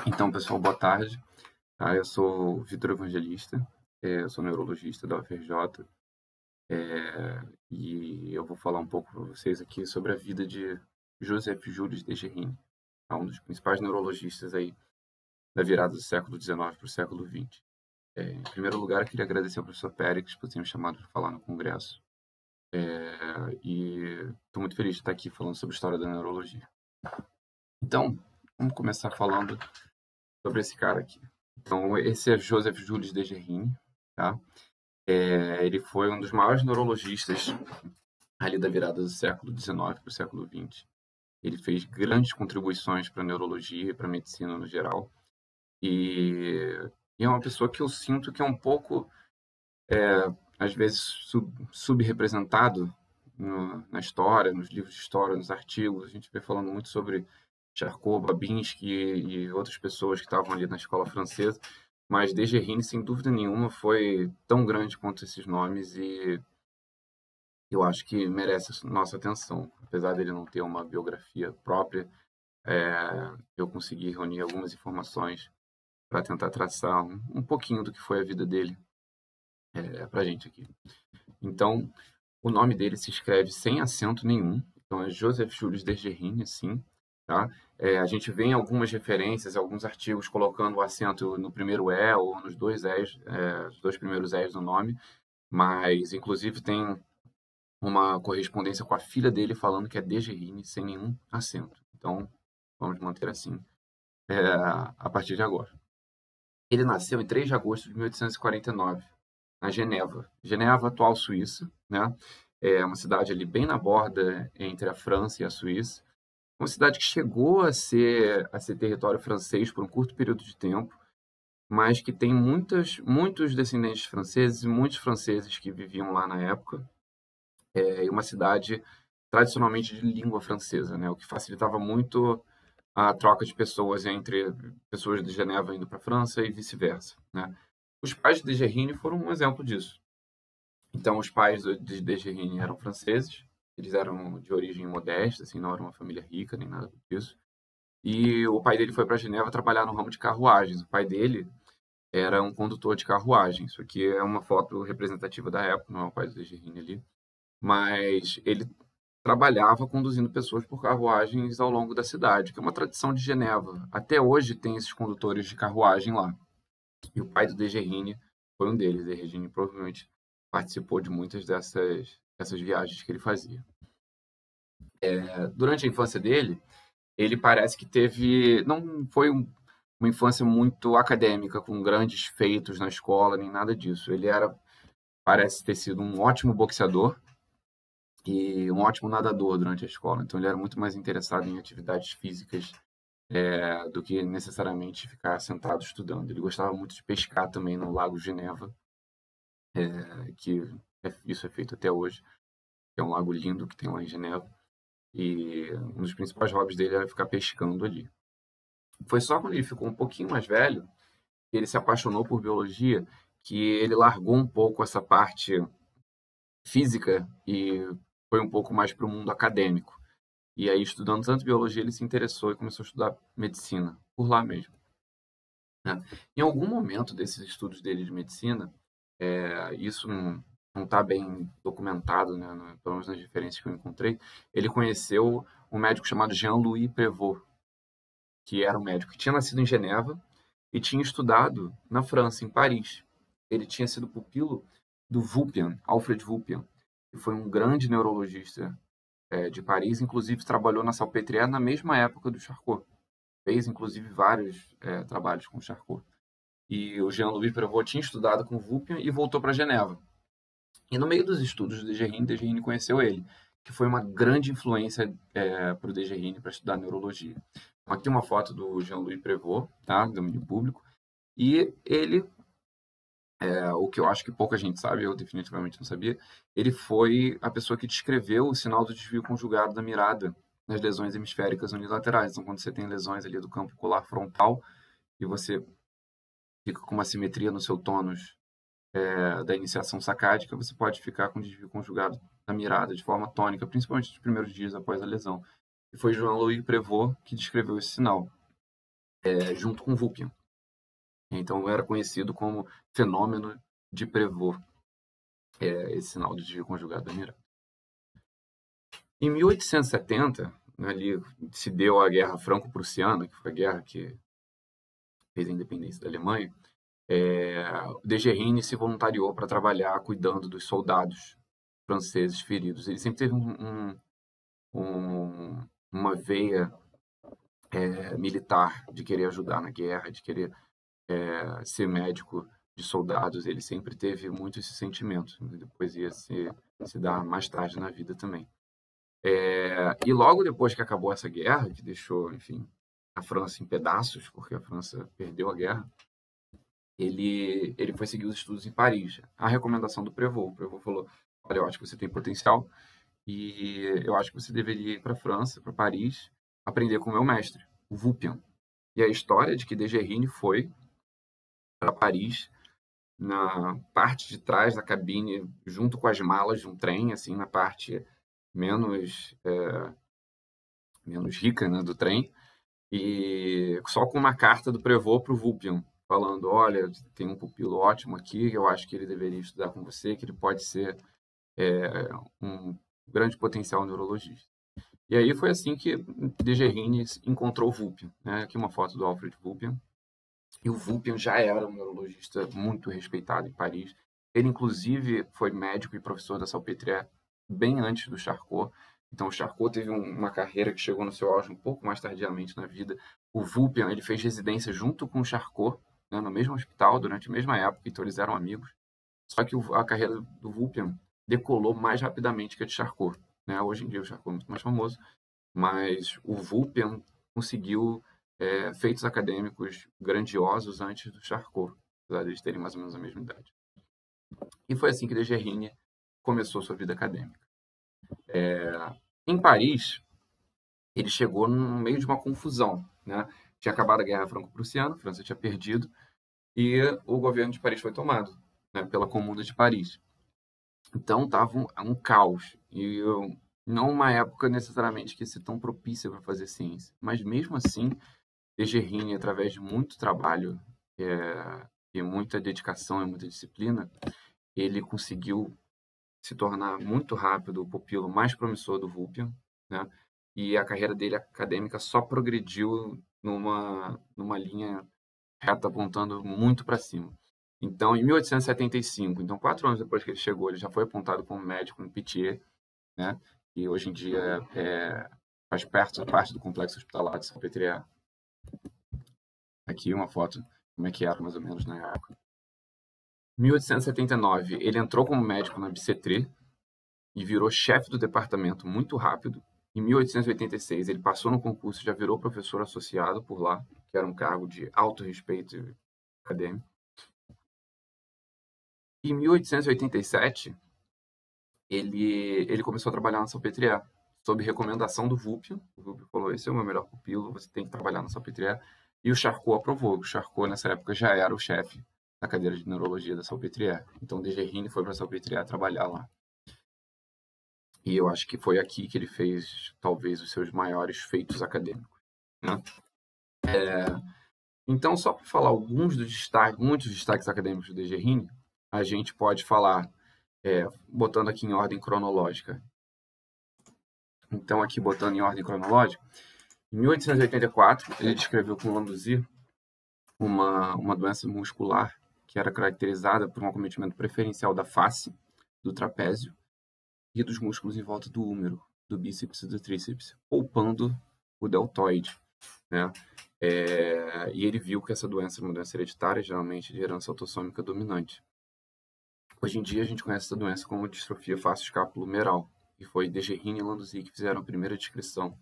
Então, pessoal, boa tarde. Eu sou o Vitor Evangelista, eu sou neurologista da UFRJ, e eu vou falar um pouco para vocês aqui sobre a vida de Joseph Jules Dejerine, um dos principais neurologistas aí da virada do século XIX para o século XX. Em primeiro lugar, eu queria agradecer ao professor Périx por ter me chamado para falar no congresso, e estou muito feliz de estar aqui falando sobre a história da neurologia. Então, vamos começar falando sobre esse cara aqui. Então, esse é Joseph Jules Dejerine, tá? Ele foi um dos maiores neurologistas ali da virada do século XIX para o século XX. Ele fez grandes contribuições para a neurologia e para a medicina no geral. E é uma pessoa que eu sinto que é um pouco, às vezes, subrepresentado na história, nos livros de história, nos artigos. A gente vem falando muito sobre Charcot, Babinski e outras pessoas que estavam ali na escola francesa. Mas Dejerine, sem dúvida nenhuma, foi tão grande quanto esses nomes e eu acho que merece nossa atenção. Apesar dele não ter uma biografia própria, eu consegui reunir algumas informações para tentar traçar um pouquinho do que foi a vida dele para a gente aqui. Então, o nome dele se escreve sem acento nenhum. Então, é Joseph Jules Dejerine, assim, tá? A gente vê em algumas referências, alguns artigos colocando o acento no primeiro E ou nos dois E's, os dois primeiros E's no nome, mas, inclusive, tem uma correspondência com a filha dele falando que é Dejerine sem nenhum acento. Então, vamos manter assim a partir de agora. Ele nasceu em 3 de agosto de 1849, na Geneva, atual Suíça, né? É uma cidade ali bem na borda entre a França e a Suíça. Uma cidade que chegou a ser território francês por um curto período de tempo, mas que tem muitos descendentes franceses e muitos franceses que viviam lá na época. E uma cidade tradicionalmente de língua francesa, né? O que facilitava muito a troca de pessoas entre pessoas de Geneva indo para a França e vice-versa, né? Os pais de Dejerine foram um exemplo disso. Então, os pais de Dejerine eram franceses, eles eram de origem modesta, assim, não eram uma família rica nem nada disso. E o pai dele foi para Geneva trabalhar no ramo de carruagens. O pai dele era um condutor de carruagem. Isso aqui é uma foto representativa da época, não é o pai do Dejerine ali. Mas ele trabalhava conduzindo pessoas por carruagens ao longo da cidade, que é uma tradição de Geneva. Até hoje tem esses condutores de carruagem lá. E o pai do Dejerine foi um deles. Dejerine provavelmente participou de muitas dessas viagens que ele fazia. Durante a infância dele, ele parece que não foi uma infância muito acadêmica, com grandes feitos na escola, nem nada disso. Ele parece ter sido um ótimo boxeador e um ótimo nadador durante a escola. Então, ele era muito mais interessado em atividades físicas do que necessariamente ficar sentado estudando. Ele gostava muito de pescar também no Lago Geneva, que isso é feito até hoje. É um lago lindo que tem lá em Geneva. E um dos principais hobbies dele era ficar pescando ali. Foi só quando ele ficou um pouquinho mais velho que ele se apaixonou por biologia, que ele largou um pouco essa parte física e foi um pouco mais para o mundo acadêmico. E aí, estudando tanto biologia, ele se interessou e começou a estudar medicina, por lá mesmo, né? Em algum momento desses estudos dele de medicina, isso não está bem documentado, né, pelo menos nas referências que eu encontrei, ele conheceu um médico chamado Jean-Louis Prévost, que era um médico que tinha nascido em Geneva e tinha estudado na França, em Paris. Ele tinha sido pupilo do Vulpian, Alfred Vulpian, que foi um grande neurologista de Paris, inclusive trabalhou na Salpêtrière na mesma época do Charcot. Fez, inclusive, vários trabalhos com o Charcot. E o Jean-Louis Prévost tinha estudado com o Vulpian e voltou para Geneva. E no meio dos estudos do Dejerine conheceu ele, que foi uma grande influência para o Dejerine para estudar neurologia. Então, aqui uma foto do Jean-Louis Prévost, tá? Do domínio público. E ele, o que eu acho que pouca gente sabe, eu definitivamente não sabia, ele foi a pessoa que descreveu o sinal do desvio conjugado da mirada nas lesões hemisféricas unilaterais. Então, quando você tem lesões ali do campo ocular frontal e você fica com uma simetria no seu tônus da iniciação sacádica, você pode ficar com desvio conjugado da mirada de forma tônica, principalmente nos primeiros dias após a lesão. E foi Jean-Louis Prévost que descreveu esse sinal. junto com Vulpian. Então era conhecido como fenômeno de Prevot, esse sinal do desvio conjugado da mirada. Em 1870, ali se deu a Guerra Franco-Prussiana, que foi a guerra que fez a independência da Alemanha. Degerine se voluntariou para trabalhar cuidando dos soldados franceses feridos. Ele sempre teve uma veia militar de querer ajudar na guerra, de querer ser médico de soldados. Ele sempre teve muito esse sentimento. Depois ia se dar mais tarde na vida também. E logo depois que acabou essa guerra, que deixou, enfim, a França em pedaços, porque a França perdeu a guerra, ele foi seguir os estudos em Paris. A recomendação do Prevot. O Prevot falou: olha, eu acho que você tem potencial e eu acho que você deveria ir para a França, para Paris, aprender com o meu mestre, o Vulpian. E a história de que Degerine foi para Paris, na parte de trás da cabine, junto com as malas de um trem, assim, na parte menos rica, né, do trem, e só com uma carta do Prevot para o Vulpian, falando: olha, tem um pupilo ótimo aqui, eu acho que ele deveria estudar com você, que ele pode ser um grande potencial neurologista. E aí foi assim que Degerine encontrou o Vulpian. Né? Aqui uma foto do Alfred Vulpian. E o Vulpian já era um neurologista muito respeitado em Paris. Ele, inclusive, foi médico e professor da Salpêtrière bem antes do Charcot. Então, o Charcot teve uma carreira que chegou no seu auge um pouco mais tardiamente na vida. O Vulpian, ele fez residência junto com o Charcot, né, no mesmo hospital, durante a mesma época, então eles eram amigos. Só que a carreira do Vulpian decolou mais rapidamente que a de Charcot. Né? Hoje em dia o Charcot é muito mais famoso, mas o Vulpian conseguiu feitos acadêmicos grandiosos antes do Charcot, apesar de eles terem mais ou menos a mesma idade. E foi assim que Degerine começou sua vida acadêmica. Em Paris, ele chegou no meio de uma confusão. Né? Tinha acabado a Guerra Franco-Prussiana, a França tinha perdido, e o governo de Paris foi tomado, né, pela Comuna de Paris. Então estava um caos, e não uma época necessariamente que ia ser tão propícia para fazer ciência, mas mesmo assim, Degerine, através de muito trabalho e muita dedicação e muita disciplina, ele conseguiu se tornar muito rápido o pupilo mais promissor do Vulpian, né? E a carreira dele acadêmica só progrediu numa linha reta, apontando muito para cima. Então, em 1875, então 4 anos depois que ele chegou, ele já foi apontado como médico em Pitié, né? E hoje em dia faz parte do complexo hospitalar de Salpêtrière. Aqui uma foto, como é que era mais ou menos na época. Em 1879, ele entrou como médico na Bicêtre e virou chefe do departamento muito rápido. Em 1886, ele passou no concurso e já virou professor associado por lá, que era um cargo de alto respeito acadêmico. Em 1887, ele começou a trabalhar na Salpêtrière, sob recomendação do Vulpian. O Vulpian falou: esse é o meu melhor pupilo, você tem que trabalhar na Salpêtrière. E o Charcot aprovou. O Charcot, nessa época, já era o chefe da cadeira de neurologia da Salpêtrière. Então, Degerine foi para a Salpêtrière trabalhar lá. E eu acho que foi aqui que ele fez, talvez, os seus maiores feitos acadêmicos. Né? Então, só para falar muitos destaques acadêmicos do Degerine, a gente pode falar, botando aqui em ordem cronológica. Então, aqui botando em ordem cronológica, em 1884, ele descreveu com Landouzy uma doença muscular que era caracterizada por um acometimento preferencial da face, do trapézio e dos músculos em volta do húmero, do bíceps e do tríceps, poupando o deltoide. Né? E ele viu que essa doença era uma doença hereditária, geralmente de herança autossômica dominante. Hoje em dia, a gente conhece essa doença como distrofia facioscapulohumeral, e foi Degerine e Landouzy que fizeram a primeira descrição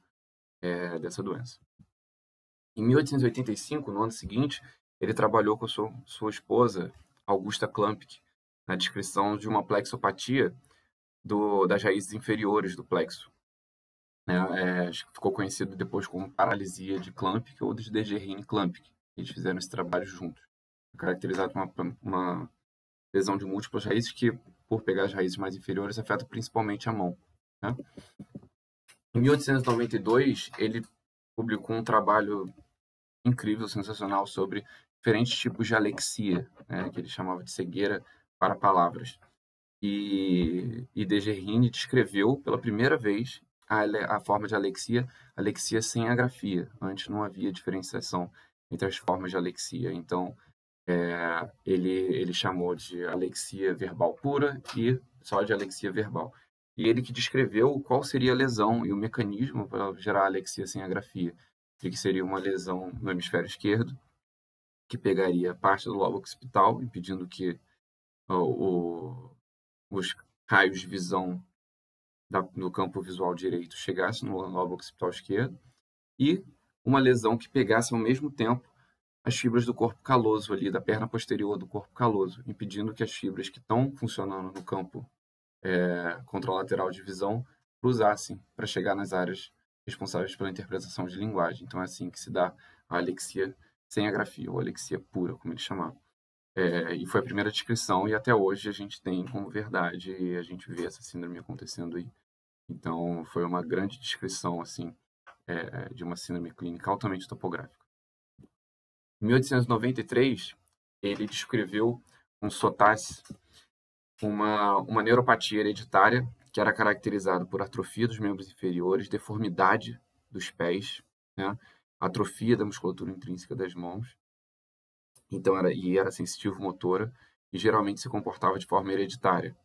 dessa doença. Em 1885, no ano seguinte, ele trabalhou com sua esposa, Augusta Klumpke, na descrição de uma plexopatia das raízes inferiores do plexo. Ficou conhecido depois como paralisia de Klumpke ou de Degerine-Klumpke. Eles fizeram esse trabalho juntos. Caracterizado por uma lesão de múltiplas raízes que, por pegar as raízes mais inferiores, afeta principalmente a mão. Né? Em 1892, ele publicou um trabalho incrível, sensacional, sobre diferentes tipos de alexia, né, que ele chamava de cegueira para palavras. E Degerine descreveu pela primeira vez a forma de alexia sem a grafia. Antes não havia diferenciação entre as formas de alexia. Então, ele chamou de alexia verbal pura e só de alexia verbal. E ele que descreveu qual seria a lesão e o mecanismo para gerar alexia sem a grafia. E que seria uma lesão no hemisfério esquerdo, que pegaria parte do lobo occipital, impedindo que os raios de visão no campo visual direito chegassem no lobo occipital esquerdo, e uma lesão que pegasse ao mesmo tempo as fibras do corpo caloso ali, da perna posterior do corpo caloso, impedindo que as fibras que estão funcionando no campo contralateral de visão cruzassem para chegar nas áreas responsáveis pela interpretação de linguagem. Então é assim que se dá a alexia sem a grafia, ou alexia pura, como eles chamavam. E foi a primeira descrição, e até hoje a gente tem como verdade, e a gente vê essa síndrome acontecendo aí. Então, foi uma grande descrição, assim, de uma síndrome clínica altamente topográfica. Em 1893, ele descreveu um SOTAS, uma neuropatia hereditária que era caracterizada por atrofia dos membros inferiores, deformidade dos pés, né? Atrofia da musculatura intrínseca das mãos. Então, era sensitivo motora e geralmente se comportava de forma hereditária,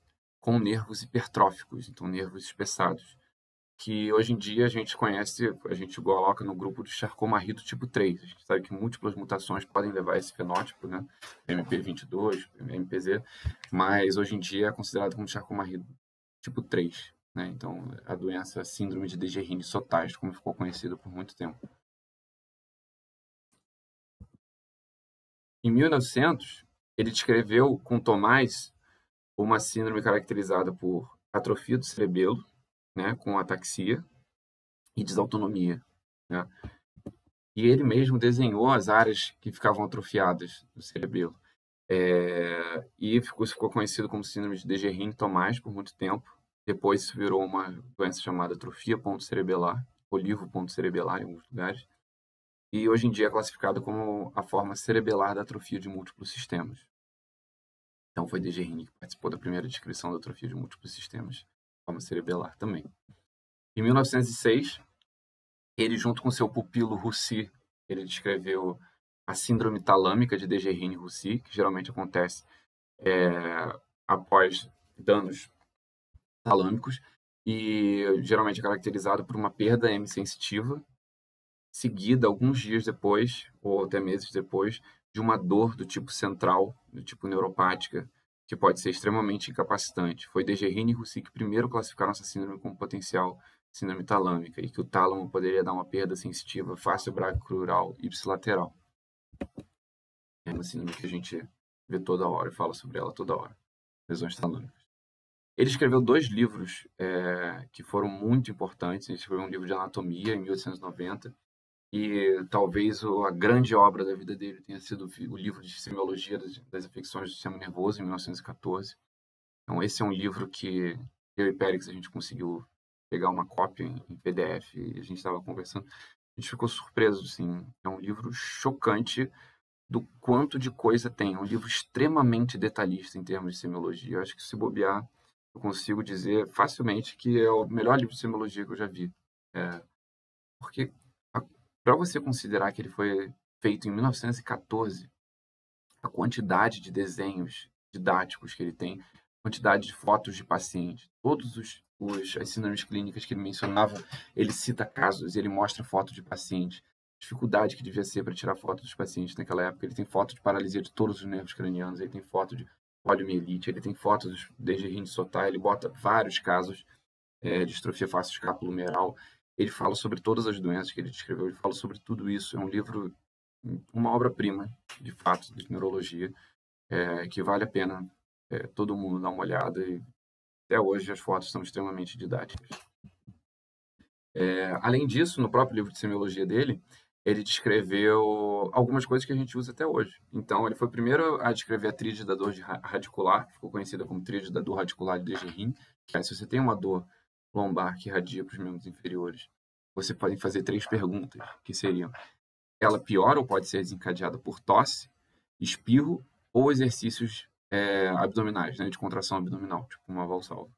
com nervos hipertróficos, então nervos espessados, que hoje em dia a gente conhece, a gente coloca no grupo de Charcot-Marie do tipo 3. A gente sabe que múltiplas mutações podem levar a esse fenótipo, né? MP22, MPZ, mas hoje em dia é considerado como Charcot-Marie tipo 3, né? Então, a doença síndrome de Degerine-Sotas, como ficou conhecida por muito tempo. Em 1900, ele descreveu com Tomás uma síndrome caracterizada por atrofia do cerebelo, né, com ataxia e desautonomia, né? E ele mesmo desenhou as áreas que ficavam atrofiadas do cerebelo. E ficou conhecido como síndrome de Degerine-Tomás por muito tempo. Depois isso virou uma doença chamada atrofia pontocerebelar, olivo pontocerebelar em alguns lugares. E hoje em dia é classificado como a forma cerebelar da atrofia de múltiplos sistemas. Então foi Degerine que participou da primeira descrição da atrofia de múltiplos sistemas, forma cerebelar também. Em 1906, ele junto com seu pupilo Roussy, ele descreveu a síndrome talâmica de Degerine-Roussy, que geralmente acontece após danos talâmicos e geralmente é caracterizado por uma perda hemisensitiva, seguida alguns dias depois, ou até meses depois, de uma dor do tipo central, do tipo neuropática, que pode ser extremamente incapacitante. Foi Degerine e Roussy que primeiro classificaram essa síndrome como potencial síndrome talâmica, e que o tálamo poderia dar uma perda sensitiva fácil brachicrural ipsilateral. É uma síndrome que a gente vê toda hora e fala sobre ela toda hora. Lesões talâmicas. Ele escreveu 2 livros que foram muito importantes. Ele escreveu um livro de anatomia em 1890 e talvez a grande obra da vida dele tenha sido o livro de semiologia das afecções do sistema nervoso em 1914. Então esse é um livro que eu e Périx a gente conseguiu pegar uma cópia em PDF e a gente estava conversando. A gente ficou surpreso, assim. É um livro chocante do quanto de coisa tem. É um livro extremamente detalhista em termos de semiologia. Eu acho que, se bobear, eu consigo dizer facilmente que é o melhor livro de semiologia que eu já vi. Porque, para você considerar que ele foi feito em 1914, a quantidade de desenhos didáticos que ele tem, a quantidade de fotos de pacientes, todos as síndromes clínicas que ele mencionava, ele cita casos, ele mostra fotos de pacientes, dificuldade que devia ser para tirar foto dos pacientes naquela época. Ele tem foto de paralisia de todos os nervos cranianos, ele tem foto de poliomielite, ele tem fotos de Degerine-Sotas, ele bota vários casos de distrofia facioscapulohumeral. Ele fala sobre todas as doenças que ele descreveu, ele fala sobre tudo isso. É um livro, uma obra-prima, de fato, de neurologia, que vale a pena todo mundo dar uma olhada. E até hoje as fotos são extremamente didáticas. Além disso, no próprio livro de semiologia dele, ele descreveu algumas coisas que a gente usa até hoje. Então, ele foi o primeiro a descrever a tríade da dor radicular, ficou conhecida como tríade da dor radicular de Degerine, que é: se você tem uma dor lombar que irradia para os membros inferiores, você pode fazer 3 perguntas, que seriam: ela piora ou pode ser desencadeada por tosse, espirro ou exercícios abdominais, né, de contração abdominal, tipo uma valsalva.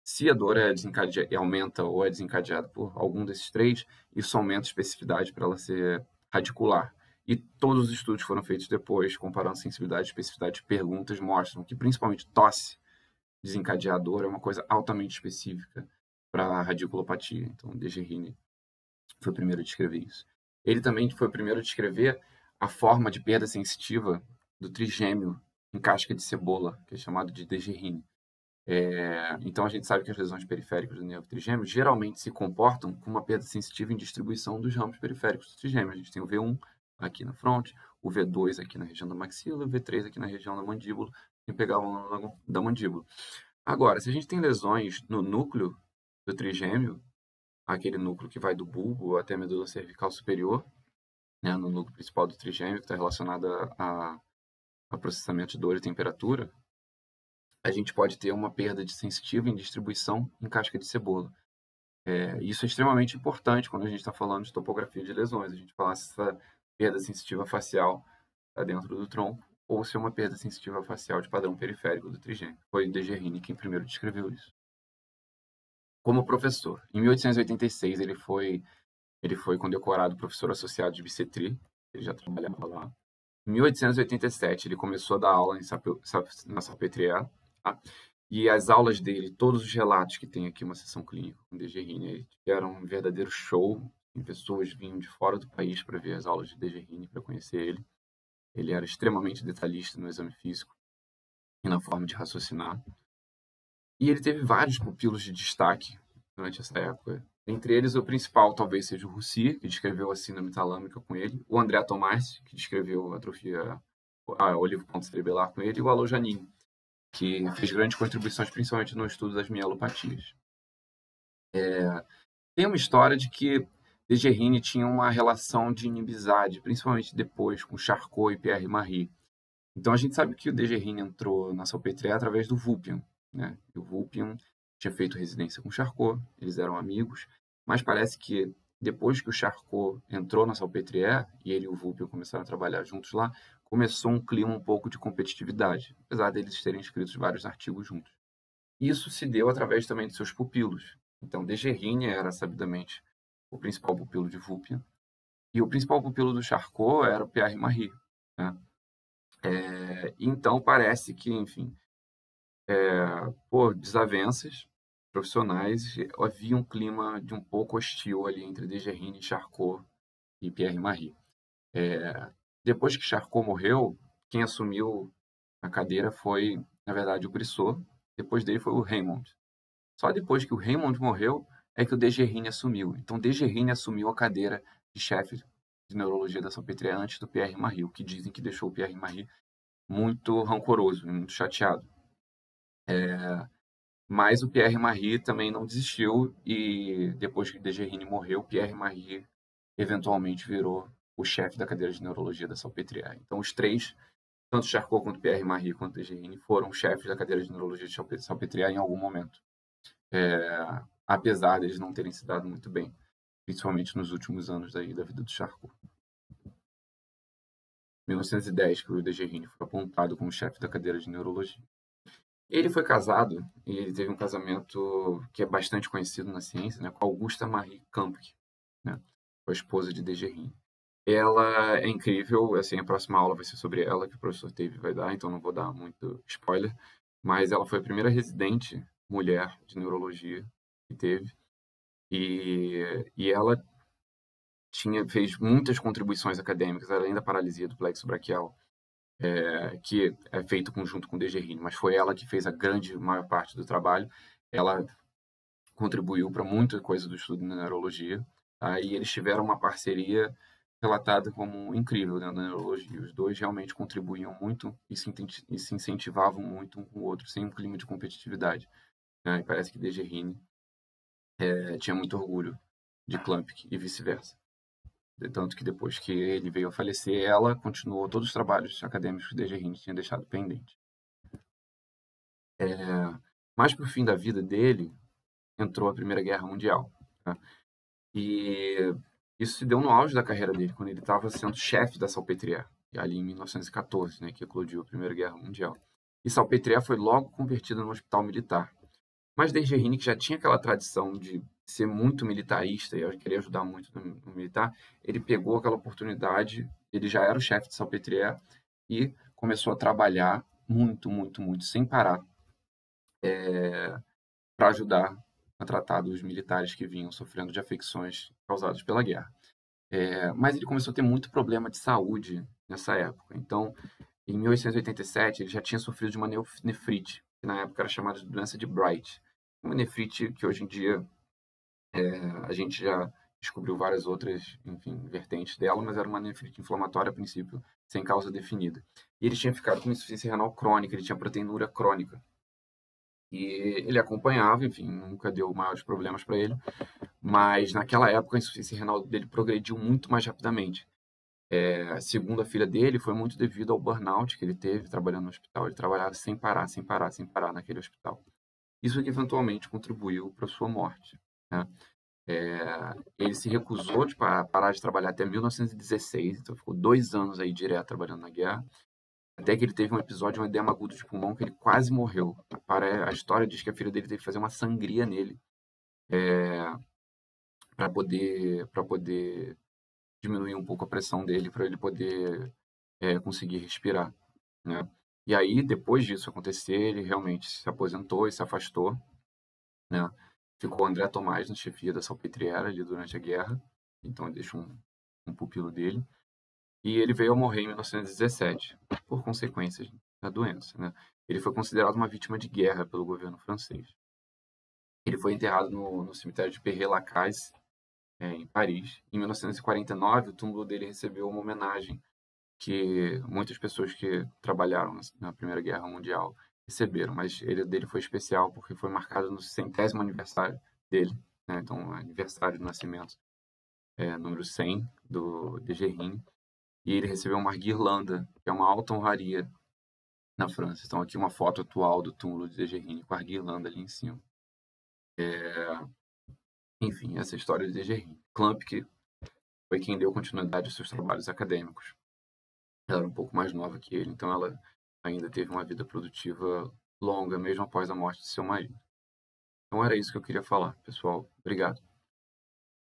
Se a dor aumenta ou é desencadeada por algum desses três, isso aumenta a especificidade para ela ser radicular. E todos os estudos foram feitos depois, comparando sensibilidade e especificidade de perguntas, mostram que principalmente tosse desencadeador é uma coisa altamente específica para a radiculopatia. Então, Dejerine foi o primeiro a descrever isso. Ele também foi o primeiro a descrever a forma de perda sensitiva do trigêmeo em casca de cebola, que é chamado de Dejerine. Então, a gente sabe que as lesões periféricas do nervo trigêmeo geralmente se comportam com uma perda sensitiva em distribuição dos ramos periféricos do trigêmeo. A gente tem o V1 aqui na fronte, o V2 aqui na região da maxila, o V3 aqui na região da mandíbula, e pegar o ângulo da mandíbula. Agora, se a gente tem lesões no núcleo do trigêmeo, aquele núcleo que vai do bulbo até a medula cervical superior, né, no núcleo principal do trigêmeo, que está relacionado a processamento de dor e temperatura, a gente pode ter uma perda de sensitiva em distribuição em casca de cebola. Isso é extremamente importante quando a gente está falando de topografia de lesões. A gente fala se essa perda sensitiva facial está dentro do tronco ou se é uma perda sensitiva facial de padrão periférico do trigêmeo. Foi Dejerine quem primeiro descreveu isso. Como professor, em 1886 ele foi condecorado professor associado de obstetria, ele já trabalhava lá. Em 1887 ele começou a dar aula na Salpêtrière, tá? E as aulas dele, todos os relatos que tem aqui uma sessão clínica com Dejerine, eram um verdadeiro show. Em pessoas vinham de fora do país para ver as aulas de Dejerine, para conhecer ele. Ele era extremamente detalhista no exame físico e na forma de raciocinar. E ele teve vários pupilos de destaque durante essa época. Entre eles, o principal talvez seja o Roussy, que descreveu a síndrome talâmica com ele, o André Tomás, que descreveu a olivo-ponto-cerebelar com ele, e o Alô Janine, que fez grandes contribuições, principalmente no estudo das mielopatias. Tem uma história de que Dejerine tinha uma relação de inimizade, principalmente depois com Charcot e Pierre Marie. Então a gente sabe que o Dejerine entrou na Salpêtrière através do Vulpian, né? E o Vulpian tinha feito residência com Charcot, eles eram amigos, mas parece que depois que o Charcot entrou na Salpêtrière e ele e o Vulpian começaram a trabalhar juntos lá, começou um clima um pouco de competitividade, apesar deles terem escrito vários artigos juntos. Isso se deu através também de seus pupilos. Então, Dejerine era sabidamente o principal pupilo de Vulpian, e o principal pupilo do Charcot era o Pierre Marie, né? Então, parece que, enfim, por desavenças profissionais, havia um clima de um pouco hostil ali entre Dejerine, Charcot e Pierre Marie. Depois que Charcot morreu, quem assumiu a cadeira foi, na verdade, o Brissot. Depois dele foi o Raymond. Só depois que o Raymond morreu é que o Dejerine assumiu. Então, Dejerine assumiu a cadeira de chefe de neurologia da Salpêtrière antes do Pierre Marie, o que dizem que deixou o Pierre Marie muito rancoroso e muito chateado. Mas o Pierre Marie também não desistiu e depois que Dejerine morreu, Pierre Marie eventualmente virou o chefe da cadeira de neurologia da Salpêtrière. Então os três, tanto Charcot quanto Pierre Marie quanto Dejerine, foram chefes da cadeira de neurologia de Salpêtrière em algum momento. Apesar deles não terem se dado muito bem, principalmente nos últimos anos da vida do Charcot. Em 1910, que o Dejerine foi apontado como chefe da cadeira de neurologia. Ele foi casado e ele teve um casamento que é bastante conhecido na ciência, né, com Augusta Marie Campque, né, com a esposa de Dejerine. Ela é incrível, assim, a próxima aula vai ser sobre ela, que o professor Teve vai dar, então não vou dar muito spoiler, mas ela foi a primeira residente mulher de neurologia que teve, e ela fez muitas contribuições acadêmicas, além da paralisia do plexo braquial, que é feito junto com Dejerine, mas foi ela que fez a maior parte do trabalho. Ela contribuiu para muita coisa do estudo na neurologia, tá? E eles tiveram uma parceria relatada como incrível dentro da neurologia. Os dois realmente contribuíam muito e se incentivavam muito um com o outro, sem um clima de competitividade, né? E parece que Dejerine tinha muito orgulho de Klumpke e vice-versa. Tanto que depois que ele veio a falecer, ela continuou todos os trabalhos acadêmicos que Dejerine tinha deixado pendente. Mais para o fim da vida dele, entrou a Primeira Guerra Mundial. Tá? E Isso se deu no auge da carreira dele, quando ele estava sendo chefe da Salpêtrière, ali em 1914, né, que eclodiu a Primeira Guerra Mundial. E Salpêtrière foi logo convertida num hospital militar. Mas Desjardins, que já tinha aquela tradição de ser muito militarista e querer ajudar muito no militar, ele pegou aquela oportunidade, ele já era o chefe de Salpêtrière e começou a trabalhar muito, muito, muito, sem parar, para ajudar a tratar dos militares que vinham sofrendo de afecções causadas pela guerra. Mas ele começou a ter muito problema de saúde nessa época. Então, em 1887, ele já tinha sofrido de uma nefrite, que na época era chamada de doença de Bright. Uma nefrite que hoje em dia a gente já descobriu várias outras, enfim, vertentes dela, mas era uma nefrite inflamatória a princípio, sem causa definida. E ele tinha ficado com insuficiência renal crônica, ele tinha proteinúria crônica. E ele acompanhava, enfim, nunca deu maiores problemas para ele, mas naquela época a insuficiência renal dele progrediu muito mais rapidamente. Segundo a filha dele, foi muito devido ao burnout que ele teve trabalhando no hospital. Ele trabalhava sem parar, sem parar, sem parar naquele hospital. Isso que eventualmente contribuiu para sua morte, né? Ele se recusou de parar de trabalhar até 1916, então ficou 2 anos aí direto trabalhando na guerra, até que ele teve um episódio de um edema agudo de pulmão que ele quase morreu. A história diz que a filha dele teve que fazer uma sangria nele para poder diminuir um pouco a pressão dele, para ele poder conseguir respirar, né? E aí, depois disso acontecer, ele realmente se aposentou e se afastou, né? Ficou André Tomás na chefia da Salpêtrière ali durante a guerra, então ele deixou um pupilo dele, e ele veio a morrer em 1917, por consequências da doença, né? Ele foi considerado uma vítima de guerra pelo governo francês. Ele foi enterrado no cemitério de Père-Lachaise, em Paris. Em 1949, o túmulo dele recebeu uma homenagem que muitas pessoas que trabalharam na Primeira Guerra Mundial receberam, mas ele dele foi especial porque foi marcado no 100º aniversário dele, né? Então, aniversário do nascimento, número 100 do Desjardins, e ele recebeu uma guirlanda, que é uma alta honraria na França. Então, aqui uma foto atual do túmulo de Desjardins com a guirlanda ali em cima. Enfim, essa história de Desjardins. Klumpke foi quem deu continuidade aos seus trabalhos acadêmicos. Ela era um pouco mais nova que ele, então ela ainda teve uma vida produtiva longa, mesmo após a morte de seu marido. Então era isso que eu queria falar, pessoal. Obrigado.